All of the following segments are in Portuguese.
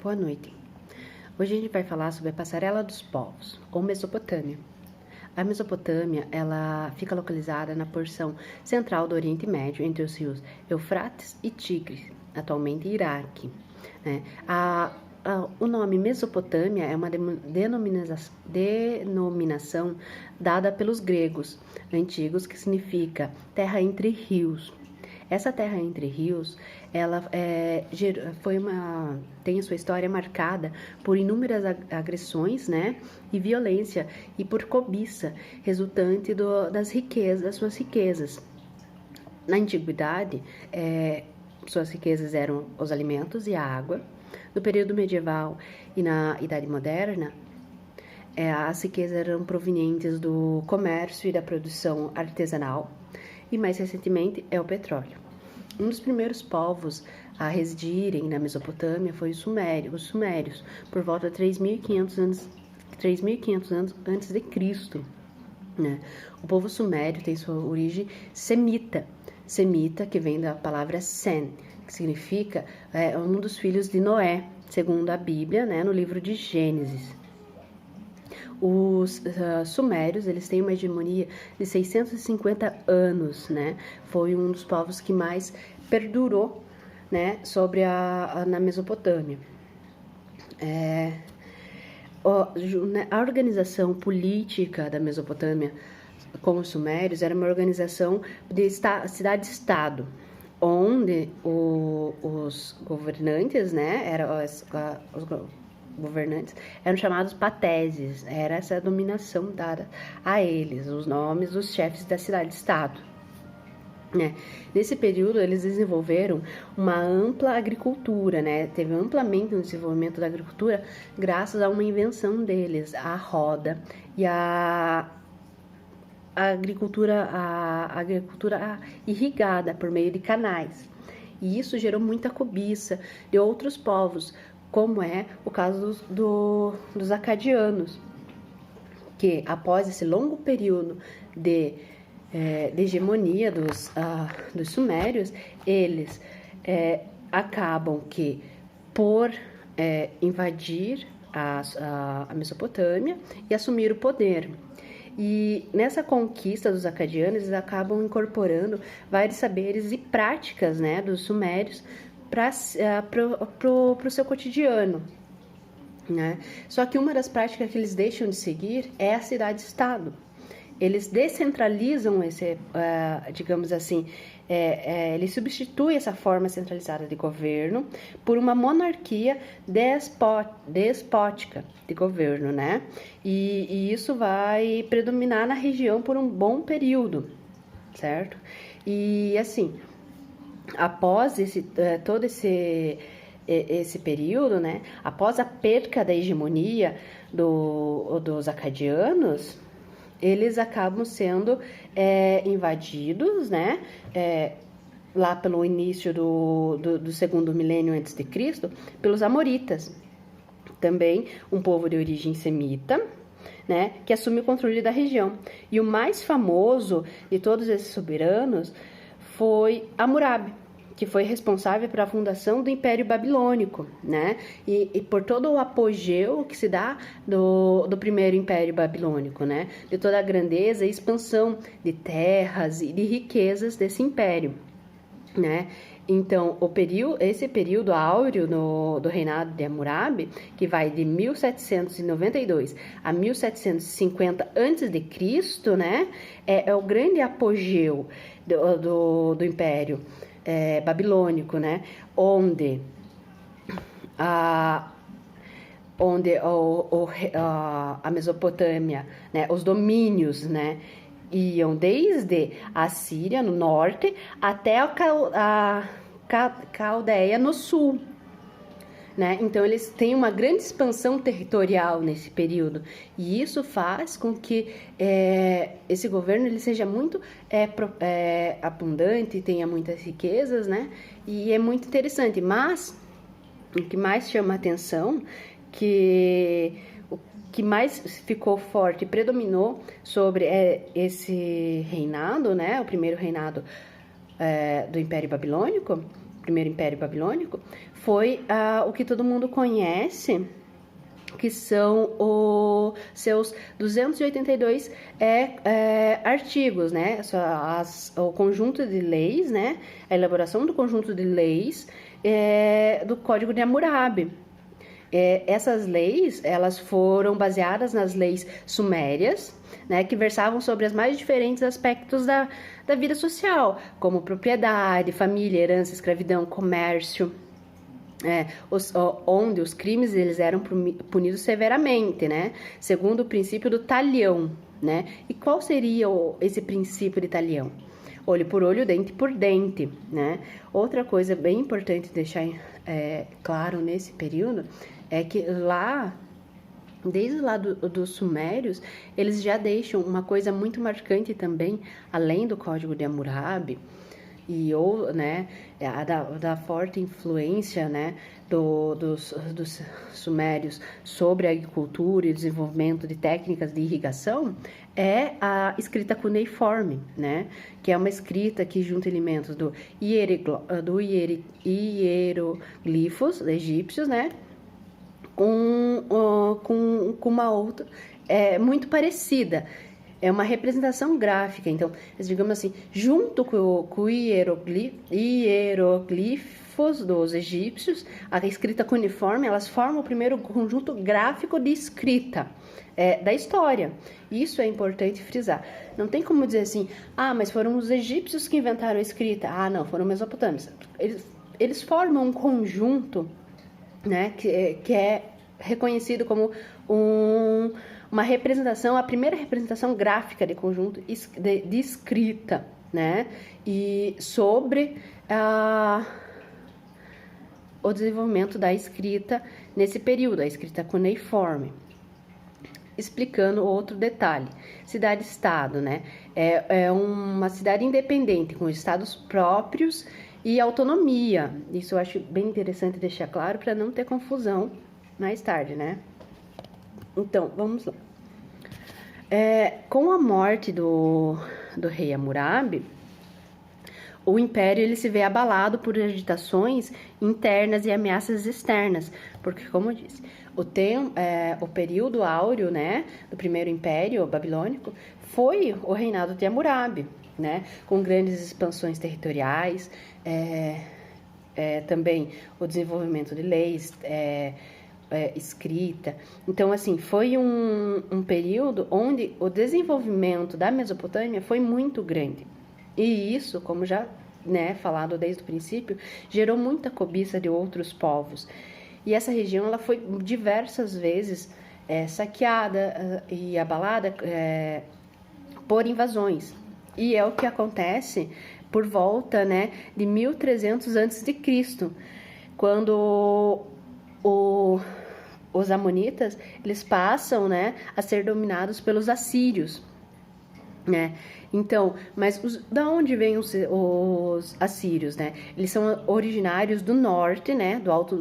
Boa noite. Hoje a gente vai falar sobre a Passarela dos Povos, ou Mesopotâmia. A Mesopotâmia, ela fica localizada na porção central do Oriente Médio, entre os rios Eufrates e Tigre, atualmente Iraque. O nome Mesopotâmia é uma denominação dada pelos gregos antigos, que significa terra entre rios. Essa terra entre rios, ela tem a sua história marcada por inúmeras agressões, né, e violência, e por cobiça, resultante das suas riquezas. Na antiguidade, suas riquezas eram os alimentos e a água. No período medieval e na Idade Moderna, as riquezas eram provenientes do comércio e da produção artesanal, e mais recentemente é o petróleo. Um dos primeiros povos a residirem na Mesopotâmia foi os sumérios, por volta de 3.500 anos antes de Cristo. Né? O povo sumério tem sua origem semita, que vem da palavra Sem, que significa um dos filhos de Noé, segundo a Bíblia, né, no livro de Gênesis. Os sumérios, eles têm uma hegemonia de 650 anos, né? Foi um dos povos que mais perdurou, né, na Mesopotâmia. A organização política da Mesopotâmia com os sumérios era uma organização de cidade-estado, onde os governantes, né, eram chamados pateses. Era essa dominação dada a eles, os nomes dos chefes da cidade-estado. Nesse período, eles desenvolveram uma ampla agricultura, né? Teve amplamente um desenvolvimento da agricultura graças a uma invenção deles, a roda e a agricultura irrigada por meio de canais. E isso gerou muita cobiça de outros povos, como é o caso dos acadianos, que após esse longo período de hegemonia dos sumérios, eles acabam por invadir a Mesopotâmia e assumir o poder. E nessa conquista dos acadianos, eles acabam incorporando vários saberes e práticas, né, dos sumérios para o seu cotidiano, né? Só que uma das práticas que eles deixam de seguir é a cidade-estado. Eles descentralizam digamos assim, eles substituem essa forma centralizada de governo por uma monarquia despótica de governo, né? E isso vai predominar na região por um bom período, certo? E assim, após todo esse período, né, após a perca da hegemonia dos acadianos, eles acabam sendo invadidos, né, lá pelo início do segundo milênio antes de Cristo, pelos amoritas, também um povo de origem semita, né, que assume o controle da região. E o mais famoso de todos esses soberanos foi Hammurabi, que foi responsável pela fundação do Império Babilônico, né? E por todo o apogeu que se dá do primeiro Império Babilônico, né? De toda a grandeza e expansão de terras e de riquezas desse império, né? Então, esse período áureo do reinado de Hammurabi, que vai de 1792 a 1750 a.C., né? É o grande apogeu do Império babilônico, né? Onde a Mesopotâmia, né? Os domínios, né, iam desde a Síria, no norte, até a Caldeia, no sul, né? Então, eles têm uma grande expansão territorial nesse período, e isso faz com que esse governo ele seja muito abundante, tenha muitas riquezas, né? E é muito interessante, mas o que mais chama a atenção, o que mais ficou forte, predominou sobre esse reinado, né? O primeiro reinado do Império Babilônico, primeiro Império Babilônico, foi o que todo mundo conhece, que são os seus 282 artigos, né? O conjunto de leis, né? A elaboração do conjunto de leis do Código de Hammurabi. Essas leis, elas foram baseadas nas leis sumérias, né? Que versavam sobre os mais diferentes aspectos da vida social, como propriedade, família, herança, escravidão, comércio. Onde os crimes eles eram punidos severamente, né? Segundo o princípio do talião, né? E qual seria esse princípio de talião? Olho por olho, dente por dente, né? Outra coisa bem importante deixar claro nesse período é que desde lá dos sumérios, eles já deixam uma coisa muito marcante também, além do Código de Hammurabi, né, da forte influência, né, dos sumérios sobre a agricultura e desenvolvimento de técnicas de irrigação, é a escrita cuneiforme, né, que é uma escrita que junta elementos do hieroglifos egípcios, né, com uma outra muito parecida. É uma representação gráfica, então, digamos assim, junto com hieroglifos dos egípcios, a escrita cuneiforme, elas formam o primeiro conjunto gráfico de escrita da história. Isso é importante frisar. Não tem como dizer assim, mas foram os egípcios que inventaram a escrita. Não, foram mesopotâmios. Eles formam um conjunto, né, que é reconhecido como uma representação, a primeira representação gráfica de conjunto de escrita, né? E sobre o desenvolvimento da escrita nesse período, a escrita cuneiforme. Explicando outro detalhe, cidade-estado, né? É uma cidade independente, com estados próprios e autonomia. Isso eu acho bem interessante deixar claro para não ter confusão mais tarde, né? Então, vamos lá. Com a morte do rei Hammurabi, o império ele se vê abalado por agitações internas e ameaças externas, porque, como eu disse, o período áureo, né, do primeiro império babilônico foi o reinado de Hammurabi, né, com grandes expansões territoriais, também o desenvolvimento de leis, escrita. Então, assim, foi um período onde o desenvolvimento da Mesopotâmia foi muito grande. E isso, como já falado desde o princípio, gerou muita cobiça de outros povos. E essa região ela foi diversas vezes saqueada e abalada por invasões. E é o que acontece por volta de 1300 a.C., quando os amonitas eles passam a ser dominados pelos assírios, né? Então, mas da onde vêm os assírios, né? Eles são originários do norte, né? Do alto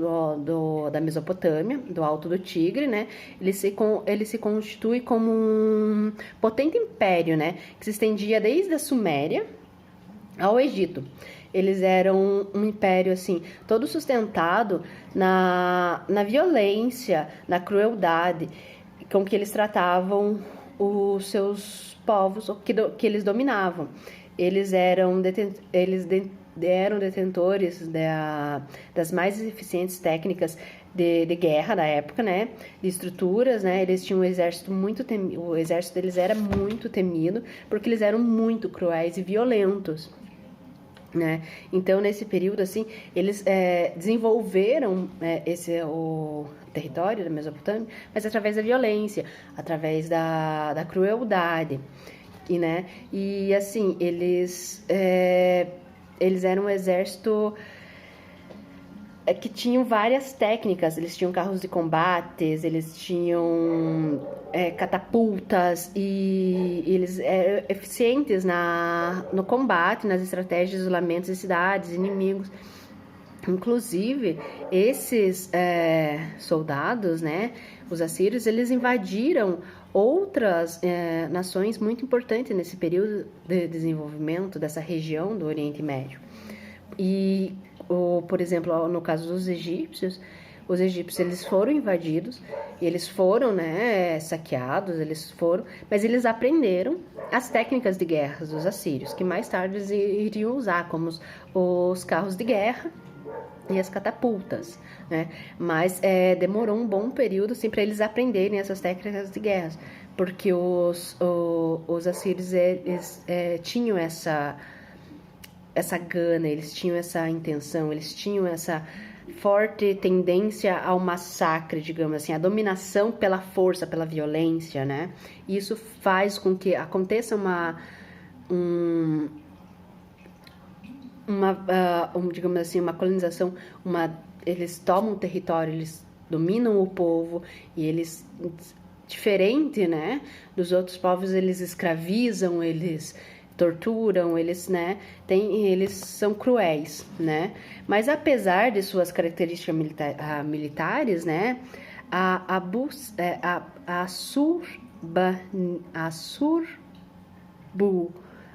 da Mesopotâmia, do alto do Tigre, né? Ele se constitui como um potente império, né? Que se estendia desde a Suméria ao Egito. Eles eram um império, assim, todo sustentado na violência, na crueldade com que eles tratavam os seus povos que eles dominavam. Eles eram detentores das mais eficientes técnicas de guerra da época, né? De estruturas, né? Eles tinham um exército o exército deles era muito temido, porque eles eram muito cruéis e violentos, né? Então, nesse período, assim, eles desenvolveram o território da Mesopotâmia, mas através da violência, através da crueldade, e assim, eles eram um exército que tinham várias técnicas. Eles tinham carros de combates, eles tinham catapultas, e eles eram eficientes no combate, nas estratégias de isolamento de cidades, inimigos. Inclusive, esses soldados, né, os assírios, eles invadiram outras nações muito importantes nesse período de desenvolvimento dessa região do Oriente Médio. E por exemplo, no caso dos egípcios, os egípcios eles foram invadidos, eles foram, né, saqueados, mas eles aprenderam as técnicas de guerra dos assírios, que mais tarde eles iriam usar, como os carros de guerra e as catapultas, né? Mas demorou um bom período assim, para eles aprenderem essas técnicas de guerra, porque os assírios eles, tinham essa gana, eles tinham essa intenção, eles tinham essa forte tendência ao massacre, digamos assim, a dominação pela força, pela violência, né? E isso faz com que aconteça digamos assim, uma colonização, eles tomam o território, eles dominam o povo e eles, diferente, né, dos outros povos, eles escravizam, eles torturam, eles, né, eles são cruéis, né, mas apesar de suas características militares, né,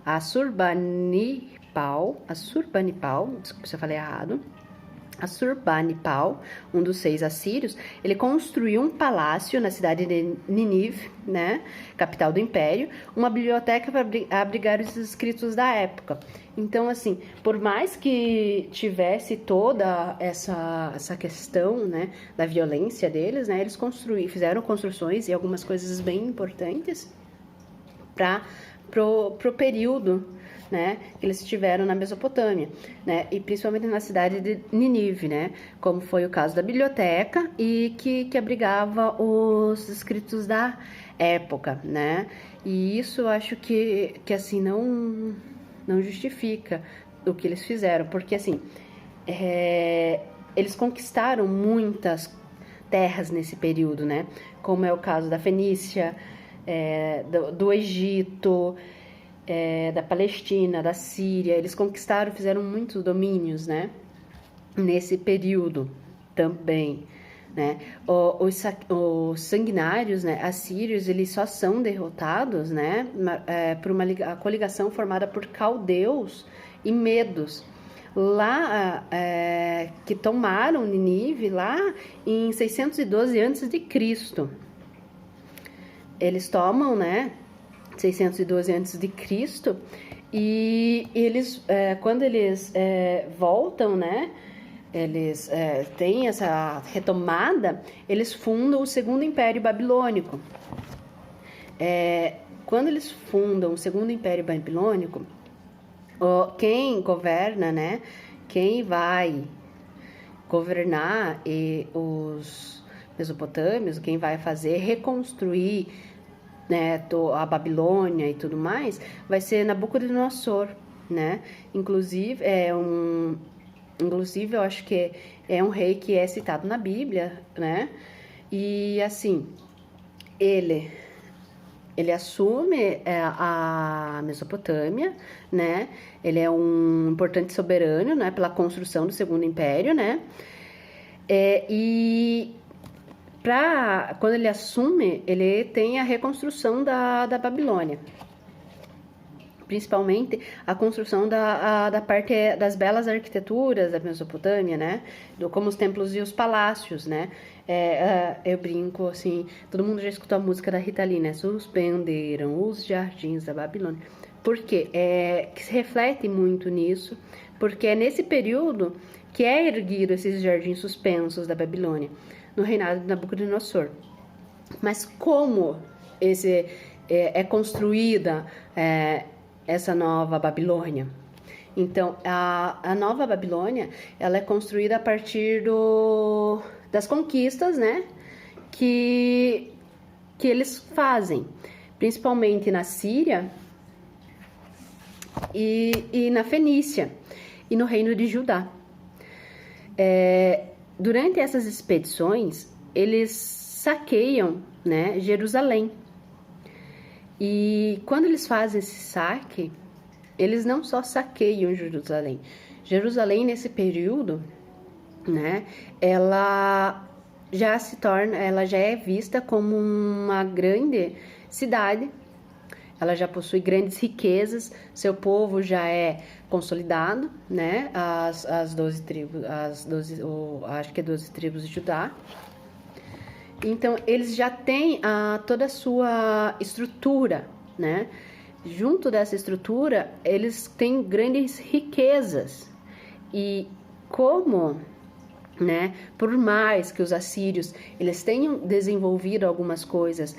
Assurbanipal, desculpa se eu falei errado, Assurbanipal, um dos 6 assírios, ele construiu um palácio na cidade de Nínive, né, capital do império, uma biblioteca para abrigar os escritos da época. Então, assim, por mais que tivesse toda essa questão, né, da violência deles, né, eles fizeram construções e algumas coisas bem importantes pro período, né, que eles estiveram na Mesopotâmia, né, e principalmente na cidade de Nínive, né, como foi o caso da biblioteca e que abrigava os escritos da época, né, e isso eu acho que assim não justifica o que eles fizeram, porque assim eles conquistaram muitas terras nesse período, né, como é o caso da Fenícia, do Egito, da Palestina, da Síria, eles conquistaram, fizeram muitos domínios, né, nesse período também, né, os sanguinários, né, assírios, eles só são derrotados, né, por uma coligação formada por caldeus e medos, lá, que tomaram Nínive lá em 612 a.C. Eles tomam, né, 612 a.C. e eles, quando eles voltam, né, eles têm essa retomada, eles fundam o Segundo Império Babilônico. Quando eles fundam o Segundo Império Babilônico, quem governa, né, quem vai governar os mesopotâmios, quem vai reconstruir, né, a Babilônia e tudo mais, vai ser Nabucodonosor, né? Inclusive, eu acho que é um rei que é citado na Bíblia, né? E assim, ele assume a Mesopotâmia, né? Ele é um importante soberano, né? Pela construção do Segundo Império, né? Quando ele assume, ele tem a reconstrução da Babilônia. Principalmente a construção da parte das belas arquiteturas da Mesopotâmia, né? Como os templos e os palácios, né? Eu brinco, assim, todo mundo já escutou a música da Rita Lee, né? Suspenderam os jardins da Babilônia. Por quê? Que se reflete muito nisso, porque é nesse período que é erguido esses jardins suspensos da Babilônia, no reinado de Nabucodonosor. Mas como é construída essa nova Babilônia? Então, a nova Babilônia, ela é construída a partir das conquistas, né, que eles fazem, principalmente na Síria e na Fenícia e no reino de Judá. Durante essas expedições, eles saqueiam, né, Jerusalém. E quando eles fazem esse saque, eles não só saqueiam Jerusalém. Jerusalém, nesse período, né, ela já é vista como uma grande cidade, ela já possui grandes riquezas, seu povo já é consolidado, né? As 12 tribos, acho que é 12 tribos de Judá. Então, eles já têm toda a sua estrutura, né? Junto dessa estrutura, eles têm grandes riquezas. E como, né, por mais que os assírios eles tenham desenvolvido algumas coisas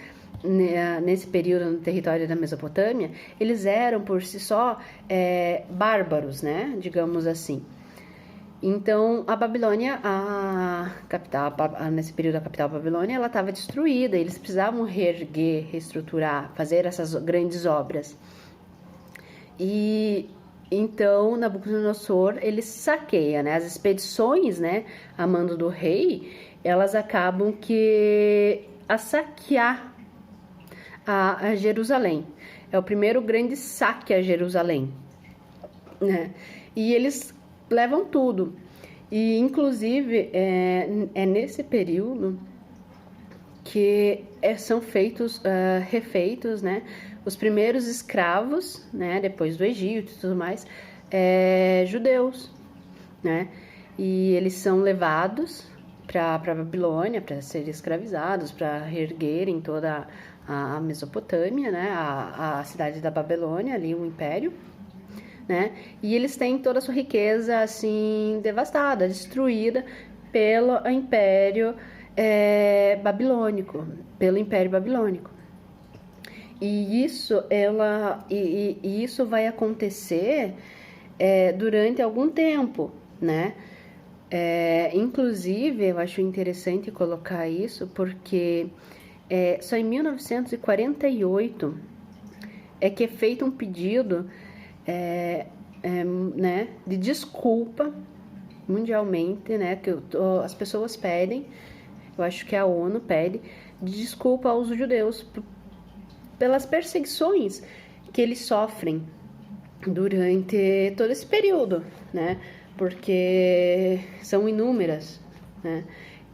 nesse período no território da Mesopotâmia, eles eram por si só bárbaros, né, digamos assim. Então, a Babilônia, a capital, nesse período a capital Babilônia, ela estava destruída, eles precisavam reerguer, reestruturar, fazer essas grandes obras. E então, Nabucodonosor, ele saqueia, né? As expedições, né, a mando do rei, elas acabam a saquear a Jerusalém. É o primeiro grande saque a Jerusalém, né? E eles levam tudo. E, inclusive, é nesse período que são refeitos, né, os primeiros escravos, né, depois do Egito e tudo mais, judeus, né, e eles são levados para Babilônia para serem escravizados, para reerguerem toda a Mesopotâmia, né, a cidade da Babilônia, ali o império, né, e eles têm toda a sua riqueza assim devastada, destruída pelo Império Babilônico, pelo Império Babilônico. E isso vai acontecer durante algum tempo, né? Inclusive, eu acho interessante colocar isso porque só em 1948 é que é feito um pedido né, de desculpa mundialmente, né? Que as pessoas pedem, eu acho que a ONU pede desculpa aos judeus pelas perseguições que eles sofrem durante todo esse período, né? Porque são inúmeras, né?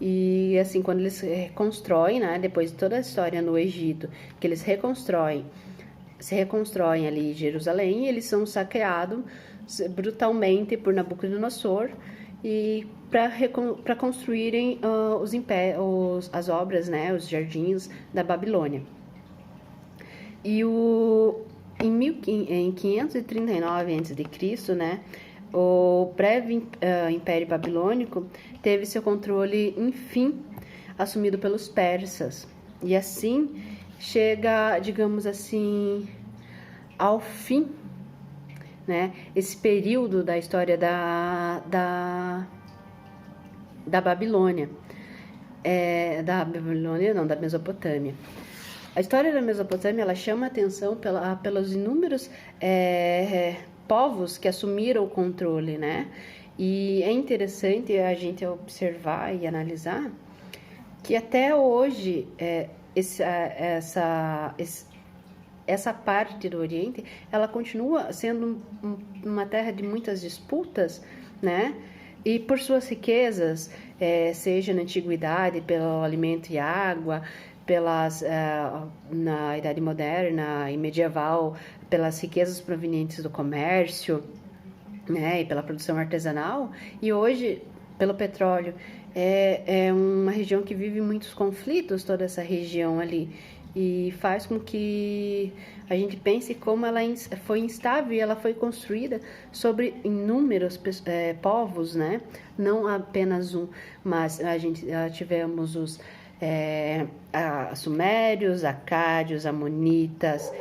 E assim, quando eles reconstroem, né? Depois de toda a história no Egito, que eles se reconstroem ali em Jerusalém, eles são saqueados brutalmente por Nabucodonosor e para construírem as obras, né? Os jardins da Babilônia. E em 539 a.C., né, o breve Império Babilônico teve seu controle, enfim, assumido pelos persas. E assim chega, digamos assim, ao fim, né, esse período da história da Babilônia. Da Babilônia, não, da Mesopotâmia. A história da Mesopotâmia, ela chama a atenção pelos inúmeros povos que assumiram o controle, né? E é interessante a gente observar e analisar que até hoje essa parte do Oriente, ela continua sendo uma terra de muitas disputas, né? E por suas riquezas, seja na antiguidade pelo alimento e água, na Idade Moderna e Medieval, pelas riquezas provenientes do comércio, né, e pela produção artesanal, e hoje pelo petróleo. É uma região que vive muitos conflitos, toda essa região ali, e faz com que a gente pense como ela foi instável e ela foi construída sobre inúmeros povos, né? Não apenas um, mas tivemos os sumérios, acádios, amonitas,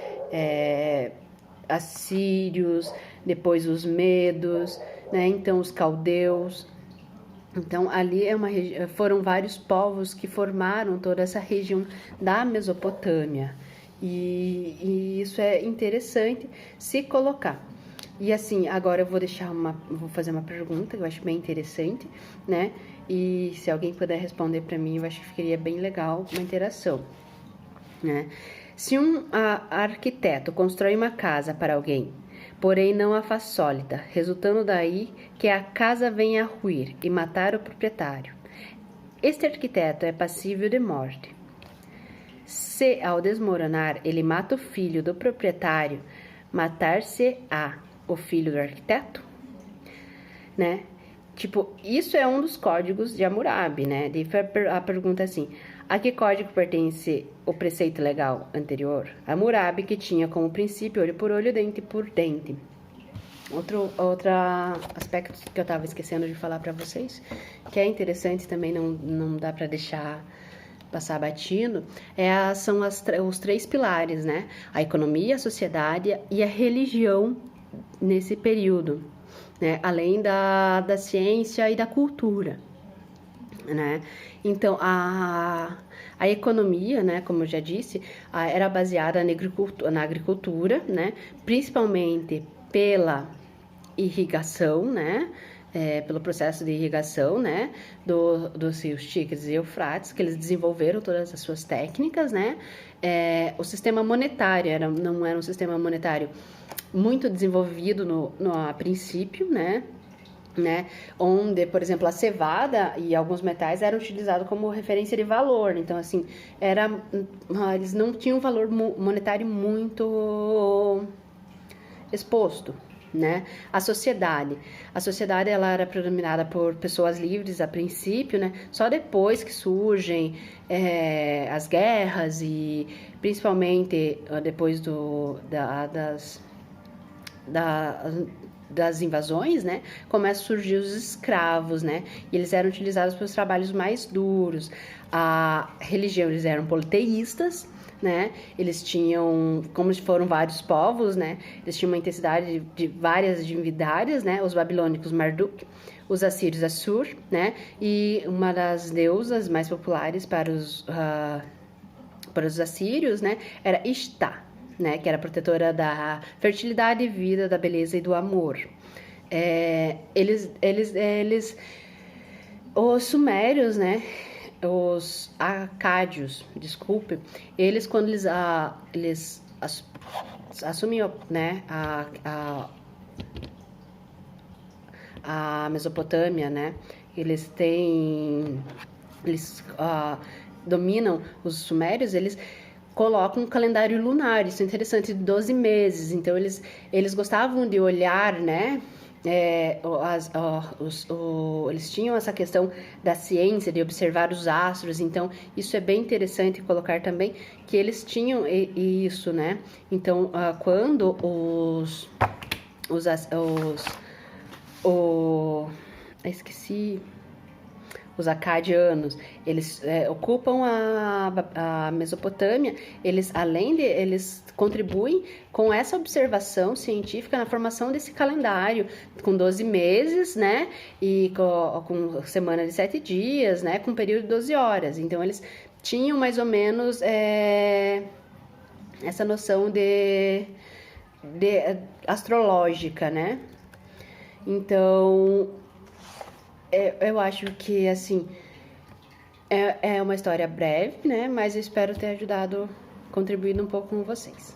assírios, depois os medos, né? Então os caldeus. Então ali foram vários povos que formaram toda essa região da Mesopotâmia, e isso é interessante se colocar. E assim, agora eu vou fazer uma pergunta que eu acho bem interessante, né? E se alguém puder responder para mim, eu acho que ficaria bem legal uma interação, né? Se um arquiteto constrói uma casa para alguém, porém não a faz sólida, resultando daí que a casa venha a ruir e matar o proprietário, este arquiteto é passível de morte. Se ao desmoronar ele mata o filho do proprietário, matar-se-á o filho do arquiteto, né? Tipo, isso é um dos códigos de Hammurabi, né? Daí foi a pergunta assim: a que código pertence o preceito legal anterior? Hammurabi, que tinha como princípio olho por olho, dente por dente. Outro aspecto que eu tava esquecendo de falar para vocês, que é interessante também, não dá para deixar passar batido, são os 3 pilares, né? A economia, a sociedade e a religião nesse período, né? Além da ciência e da cultura, né? Então, a economia, né, como eu já disse, era baseada na agricultura, né? Principalmente pela irrigação, né? Pelo processo de irrigação, né, dos rios Tigres e Eufrates, que eles desenvolveram todas as suas técnicas, né. O sistema monetário não era um sistema monetário muito desenvolvido a princípio, né, onde, por exemplo, a cevada e alguns metais eram utilizados como referência de valor. Então, assim, eles não tinham um valor monetário muito exposto, né? A sociedade ela era predominada por pessoas livres a princípio, né? Só depois que surgem as guerras e principalmente depois das invasões, né? Começam a surgir os escravos, né? E eles eram utilizados para os trabalhos mais duros. A religião, eles eram politeístas, né? Eles tinham, como foram vários povos, né? Eles tinham uma intensidade de várias divindades, né? Os babilônicos, Marduk, os assírios, Assur, né? E uma das deusas mais populares para os assírios, né? Era Ishtar, né? Que era protetora da fertilidade, vida, da beleza e do amor. Os sumérios, né? Os acádios, desculpe, eles quando eles assumiam, né, a Mesopotâmia, né, eles dominam os sumérios, eles colocam um calendário lunar, isso é interessante, de 12 meses, então eles gostavam de olhar, né, eles tinham essa questão da ciência, de observar os astros, então isso é bem interessante colocar também, que eles tinham isso, né? Então, quando os acadianos, eles ocupam a Mesopotâmia, eles contribuem com essa observação científica na formação desse calendário, com 12 meses, né, e com semana de 7 dias, né, com período de 12 horas. Então, eles tinham mais ou menos essa noção de astrológica, né. Então, eu acho que, assim, é uma história breve, né? Mas eu espero ter ajudado, contribuído um pouco com vocês.